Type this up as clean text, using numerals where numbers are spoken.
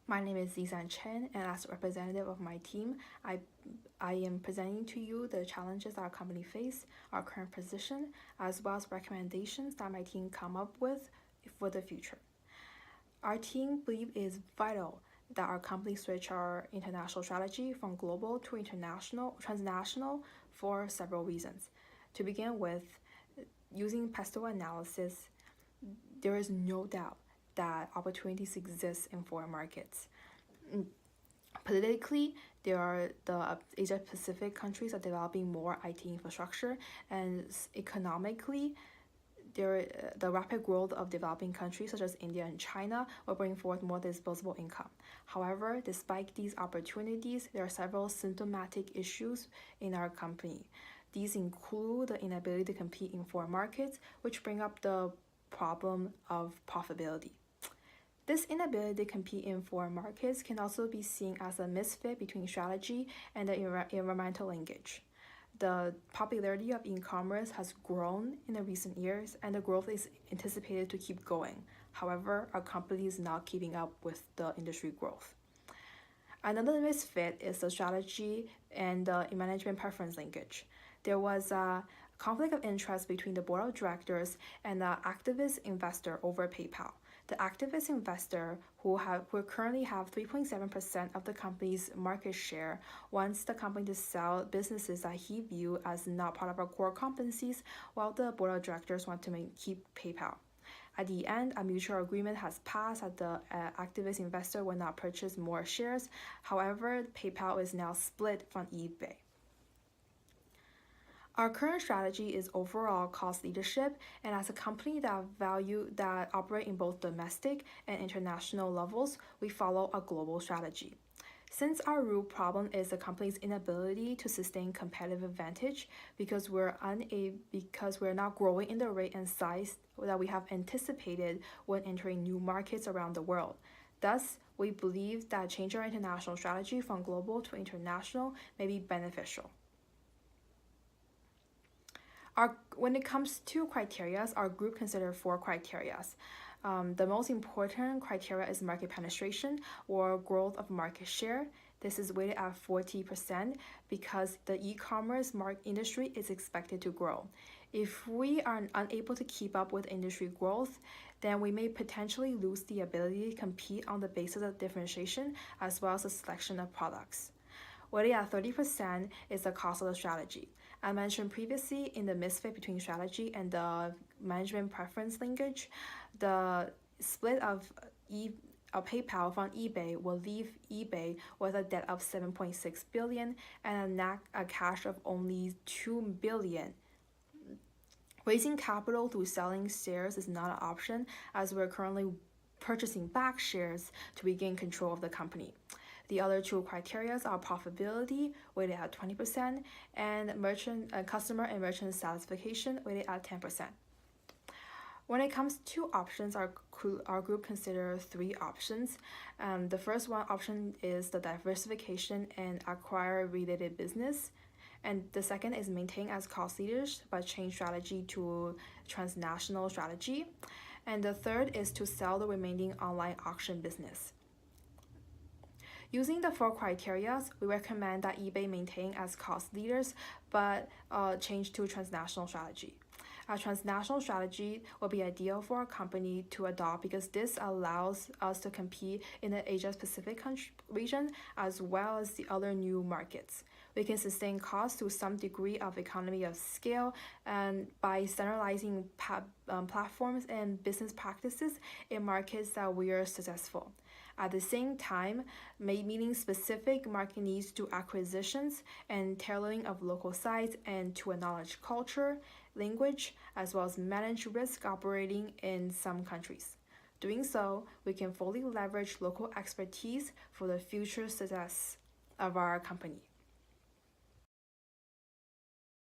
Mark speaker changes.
Speaker 1: My name is Zhisang Chen, and as a representative of my team, I am presenting to you the challenges our company face, our current position, as well as recommendations that my team come up with for the future. Our team believes it is vital that our company switch our international strategy from global to transnational for several reasons. To begin with, using pestle analysis, there is no doubt that opportunities exist in foreign markets. Politically, there are the Asia Pacific countries are developing more IT infrastructure, and economically, the rapid growth of developing countries such as India and China will bring forth more disposable income. However, despite these opportunities, there are several symptomatic issues in our company. These include the inability to compete in foreign markets, which bring up the problem of profitability. This inability to compete in foreign markets can also be seen as a misfit between strategy and the environmental linkage. The popularity of e-commerce has grown in the recent years, and the growth is anticipated to keep going. However, our company is not keeping up with the industry growth. Another misfit is the strategy and the management preference linkage. There was a conflict of interest between the board of directors and the activist investor over PayPal. The activist investor, who currently have 3.7% of the company's market share, wants the company to sell businesses that he views as not part of our core competencies, while the board of directors want to keep PayPal. At the end, a mutual agreement has passed that the activist investor will not purchase more shares. However, PayPal is now split from eBay. Our current strategy is overall cost leadership, and as a company that operate in both domestic and international levels, we follow a global strategy. Since our root problem is the company's inability to sustain competitive advantage because we're not growing in the rate and size that we have anticipated when entering new markets around the world. Thus, we believe that changing our international strategy from global to international may be beneficial. When it comes to criteria, our group considers 4 criteria. The most important criteria is market penetration or growth of market share. This is weighted at 40% because the e-commerce industry is expected to grow. If we are unable to keep up with industry growth, then we may potentially lose the ability to compete on the basis of differentiation as well as the selection of products. Weighted at 30% is the cost of the strategy. I mentioned previously in the misfit between strategy and the management preference linkage, the split of PayPal from eBay will leave eBay with a debt of $7.6 billion and a cash of only $2 billion. Raising capital through selling shares is not an option, as we're currently purchasing back shares to regain control of the company. The other 2 criteria are profitability, weighted at 20%, and customer and merchant satisfaction, weighted at 10%. When it comes to options, our group considers 3 options. The first option is the diversification and acquire related business. And the second is maintain as cost leaders but change strategy to transnational strategy. And the third is to sell the remaining online auction business. Using the 4 criteria, we recommend that eBay maintain as cost leaders but change to transnational strategy. A transnational strategy will be ideal for a company to adopt because this allows us to compete in the Asia Pacific region as well as the other new markets. We can sustain costs to some degree of economy of scale, and by standardizing platforms and business practices in markets that we are successful. At the same time, meeting specific market needs through acquisitions and tailoring of local sites and to acknowledge culture, language, as well as manage risk operating in some countries. Doing so, we can fully leverage local expertise for the future success of our company.